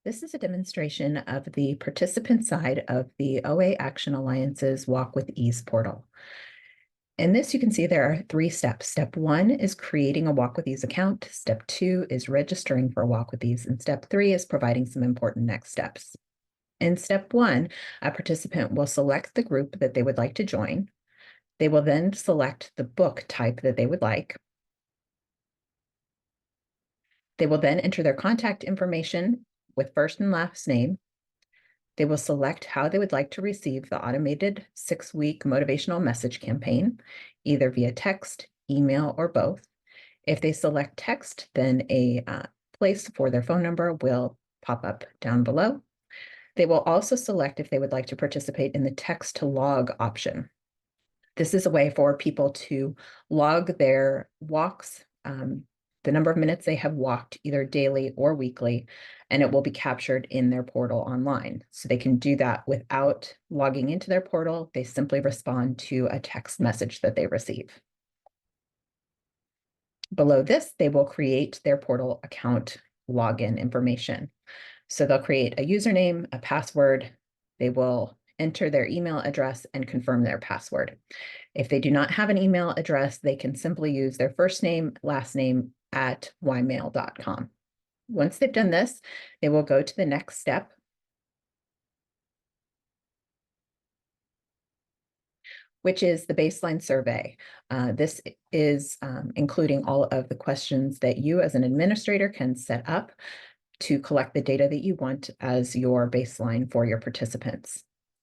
This is a demonstration of the participant side of the OAAA Action Alliance's Walk with Ease portal. In this, you can see there are 3 steps. Step 1 is creating a Walk with Ease account. Step 2 is registering for a Walk with Ease. And step 3 is providing some important next steps. In step 1, a participant will select the group that they would like to join. They will then select the book type that they would like. They will then enter their contact information with first and last name. They will select how they would like to receive the automated 6-week motivational message campaign, either via text, email, or both. If they select text, then a place for their phone number will pop up down below. They will also select if they would like to participate in the text to log option. This is a way for people to log their walks, the number of minutes they have walked either daily or weekly, and it will be captured in their portal online. So they can do that without logging into their portal. They simply respond to a text message that they receive. Below this, they will create their portal account login information. So they'll create a username, a password. They will enter their email address and confirm their password. If they do not have an email address, they can simply use their first name, last name at ymail.com. Once they've done this, they will go to the next step, which is the baseline survey. This is including all of the questions that you as an administrator can set up to collect the data that you want as your baseline for your participants.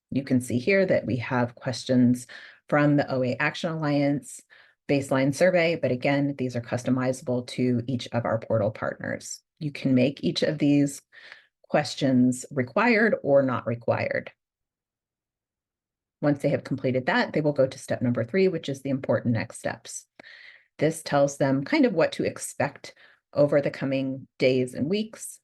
You can see here that we have questions from the OAAA Action Alliance baseline survey, but again, these are customizable to each of our portal partners. You can make each of these questions required or not required. Once they have completed that, they will go to step number 3, which is the important next steps. This tells them kind of what to expect over the coming days and weeks.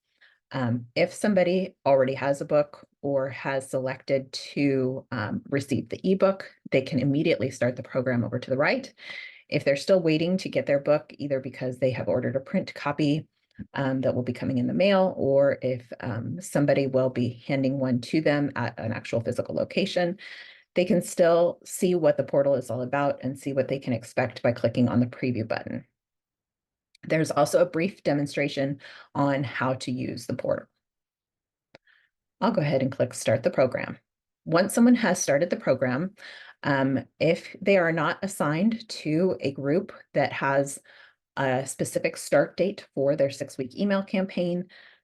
If somebody already has a book or has selected to receive the ebook, they can immediately start the program over to the right. If they're still waiting to get their book, either because they have ordered a print copy that will be coming in the mail, or if somebody will be handing one to them at an actual physical location, they can still see what the portal is all about and see what they can expect by clicking on the preview button. There's also a brief demonstration on how to use the portal. I'll go ahead and click Start the Program. Once someone has started the program, if they are not assigned to a group that has a specific start date for their 6-week email campaign,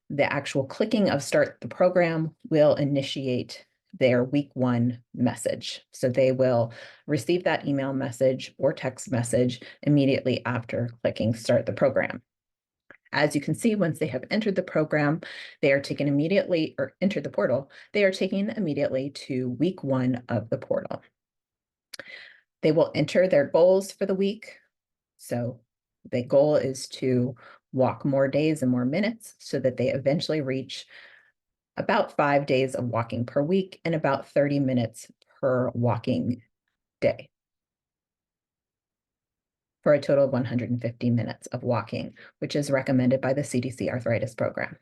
the actual clicking of Start the Program will initiate their week 1 message. So they will receive that email message or text message immediately after clicking Start the Program. As you can see, once they have entered the program, they are taken immediately, or entered the portal, they are taken immediately to week 1 of the portal. They will enter their goals for the week. So the goal is to walk more days and more minutes so that they eventually reach about 5 days of walking per week and about 30 minutes per walking day, for a total of 150 minutes of walking, which is recommended by the CDC Arthritis Program.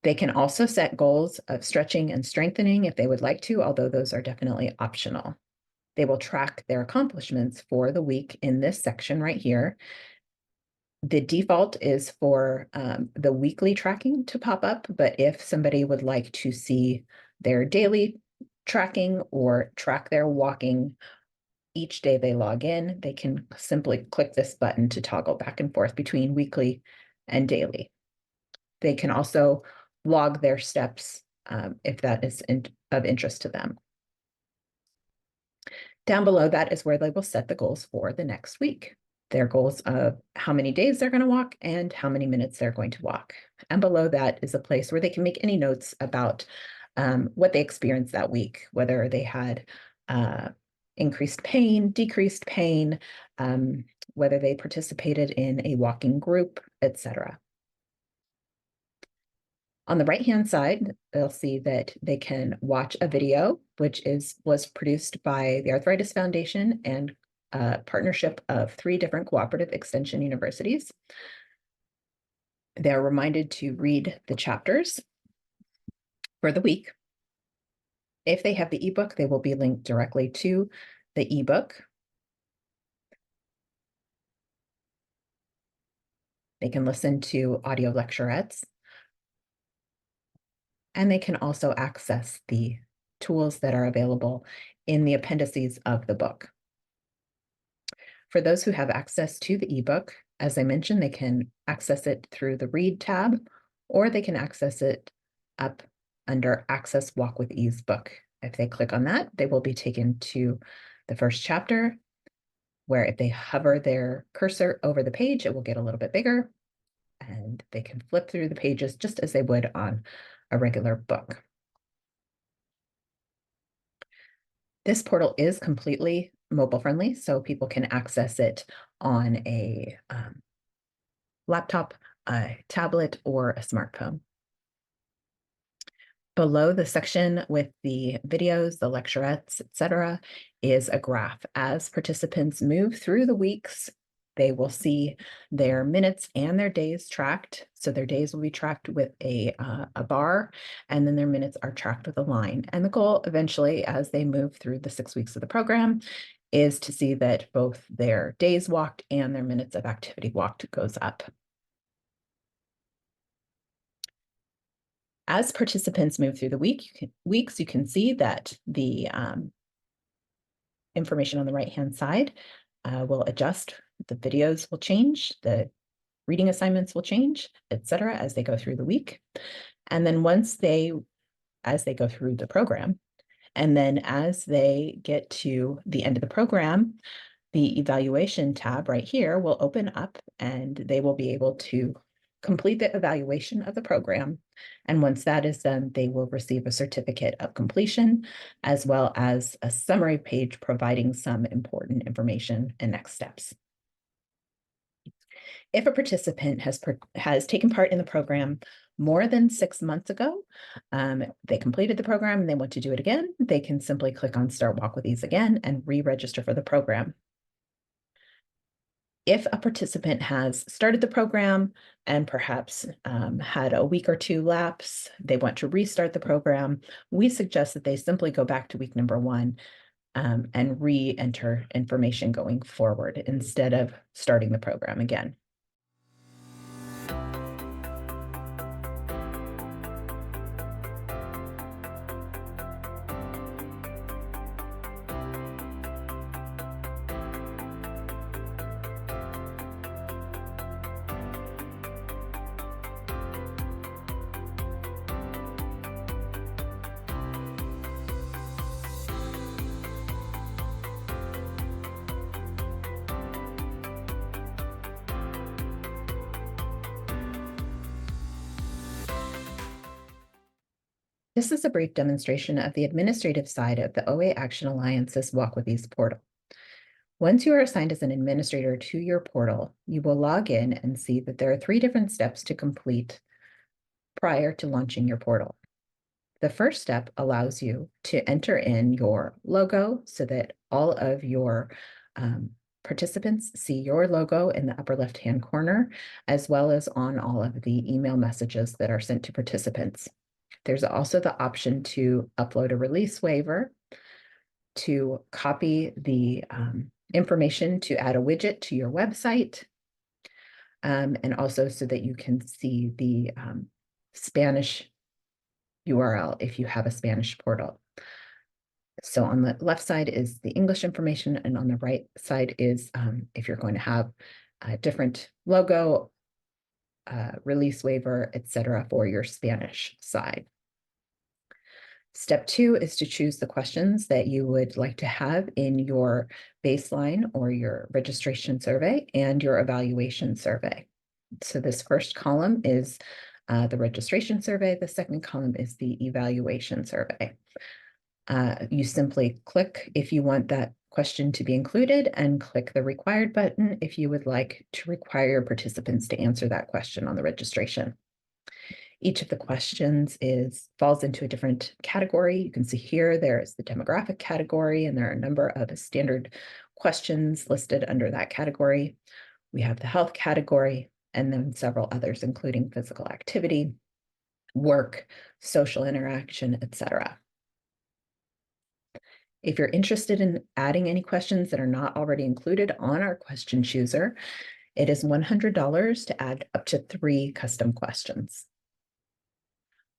They can also set goals of stretching and strengthening if they would like to, although those are definitely optional. They will track their accomplishments for the week in this section right here. The default is for the weekly tracking to pop up, but if somebody would like to see their daily tracking or track their walking each day they log in, they can simply click this button to toggle back and forth between weekly and daily. They can also log their steps if that is of interest to them. Down below that is where they will set the goals for the next week. Their goals of how many days they're going to walk and how many minutes they're going to walk. And below that is a place where they can make any notes about what they experienced that week, whether they had increased pain, decreased pain, whether they participated in a walking group, etc. On the right-hand side, they'll see that they can watch a video, which was produced by the Arthritis Foundation and a partnership of 3 different cooperative extension universities. They're reminded to read the chapters for the week. If they have the ebook, they will be linked directly to the ebook. They can listen to audio lecturettes, and they can also access the tools that are available in the appendices of the book. For those who have access to the ebook, as I mentioned, they can access it through the Read tab, or they can access it up under Access Walk with Ease book. If they click on that, they will be taken to the first chapter, where if they hover their cursor over the page, it will get a little bit bigger, and they can flip through the pages just as they would on a regular book. This portal is completely mobile friendly, so people can access it on a laptop, a tablet, or a smartphone. Below the section with the videos, the lecturettes, etc., is a graph. As participants move through the weeks, they will see their minutes and their days tracked. So their days will be tracked with a bar, and then their minutes are tracked with a line. And the goal eventually, as they move through the 6 weeks of the program, is to see that both their days walked and their minutes of activity walked goes up. As participants move through the weeks, you can see that the information on the right-hand side will adjust. The videos will change, the reading assignments will change, etc., as they go through the week. And then as they go through the program, and then as they get to the end of the program, the evaluation tab right here will open up, and they will be able to complete the evaluation of the program. And once that is done, they will receive a certificate of completion, as well as a summary page providing some important information and next steps. If a participant has taken part in the program more than 6 months ago, they completed the program and they want to do it again, they can simply click on Start Walk with Ease again and re-register for the program. If a participant has started the program and perhaps had a week or two lapse, they want to restart the program, we suggest that they simply go back to week number 1 and re-enter information going forward instead of starting the program again. This is a brief demonstration of the administrative side of the OAAA Action Alliance's Walk with Ease portal. Once you are assigned as an administrator to your portal, you will log in and see that there are 3 different steps to complete prior to launching your portal. The first step allows you to enter in your logo so that all of your participants see your logo in the upper left-hand corner, as well as on all of the email messages that are sent to participants. There's also the option to upload a release waiver, to copy the information to add a widget to your website, and also so that you can see the Spanish URL if you have a Spanish portal. So on the left side is the English information, and on the right side is if you're going to have a different logo, release waiver, etc., for your Spanish side. Step 2 is to choose the questions that you would like to have in your baseline or your registration survey and your evaluation survey. So this first column is the registration survey. The second column is the evaluation survey. You simply click if you want that question to be included, and click the required button if you would like to require your participants to answer that question on the registration. Each of the questions falls into a different category. You can see here there is the demographic category, and there are a number of standard questions listed under that category. We have the health category, and then several others, including physical activity, work, social interaction, etc. If you're interested in adding any questions that are not already included on our question chooser, it is $100 to add up to 3 custom questions.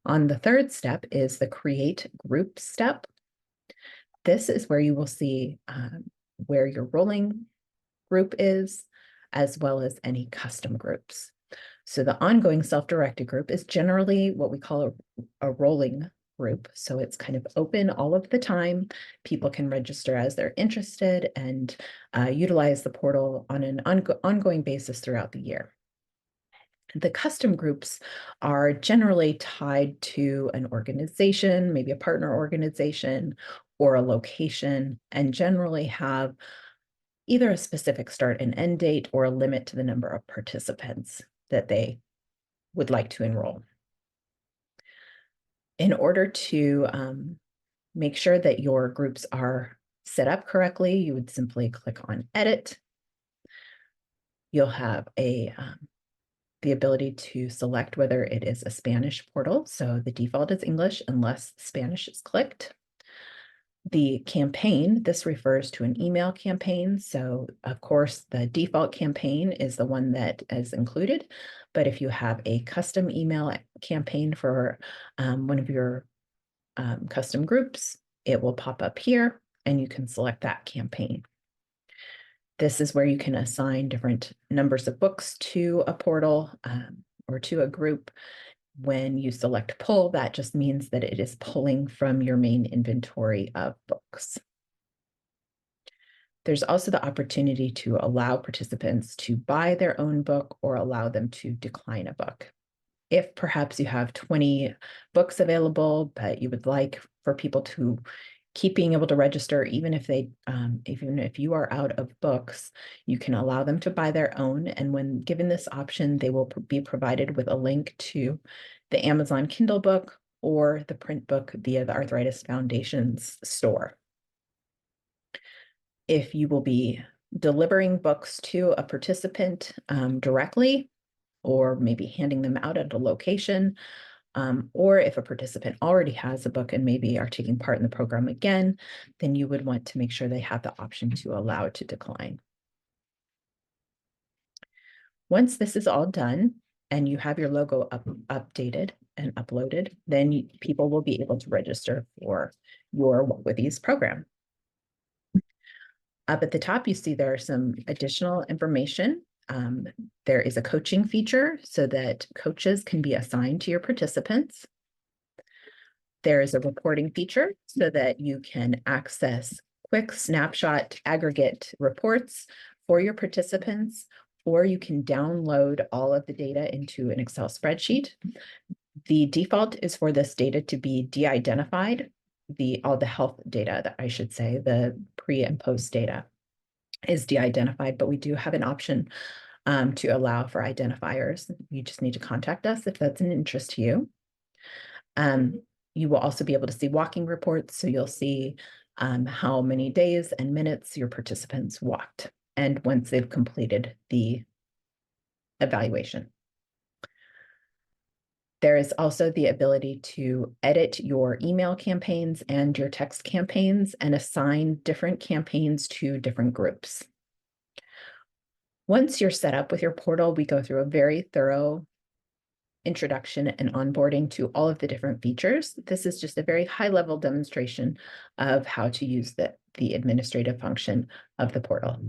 On the third step is the create group step. This is where you will see where your rolling group is, as well as any custom groups. So the ongoing self-directed group is generally what we call a rolling group. So it's kind of open all of the time. People can register as they're interested and utilize the portal on an ongoing basis throughout the year. The custom groups are generally tied to an organization, maybe a partner organization or a location, and generally have either a specific start and end date or a limit to the number of participants that they would like to enroll. In order to make sure that your groups are set up correctly, you would simply click on Edit. You'll have the ability to select whether it is a Spanish portal. So the default is English unless Spanish is clicked. The campaign, this refers to an email campaign. So of course, the default campaign is the one that is included. But if you have a custom email campaign for one of your custom groups, it will pop up here and you can select that campaign. This is where you can assign different numbers of books to a portal or to a group. When you select pull, that just means that it is pulling from your main inventory of books. There's also the opportunity to allow participants to buy their own book or allow them to decline a book. If perhaps you have 20 books available, but you would like for people to keep being able to register, even if you are out of books, you can allow them to buy their own. And when given this option, they will be provided with a link to the Amazon Kindle book or the print book via the Arthritis Foundation's store. If you will be delivering books to a participant directly, or maybe handing them out at a location, or if a participant already has a book and maybe are taking part in the program again, then you would want to make sure they have the option to allow to decline. Once this is all done and you have your logo updated and uploaded, then people will be able to register for your Walk With Ease program. Up at the top, you see there are some additional information. There is a coaching feature so that coaches can be assigned to your participants. There is a reporting feature so that you can access quick snapshot aggregate reports for your participants, or you can download all of the data into an Excel spreadsheet. The default is for this data to be de-identified, all the health data, that I should say, the pre and post data is de-identified, but we do have an option to allow for identifiers. You just need to contact us if that's an interest to you. You will also be able to see walking reports, so you'll see how many days and minutes your participants walked, and once they've completed the evaluation. There is also the ability to edit your email campaigns and your text campaigns and assign different campaigns to different groups. Once you're set up with your portal, we go through a very thorough introduction and onboarding to all of the different features. This is just a very high-level demonstration of how to use the administrative function of the portal.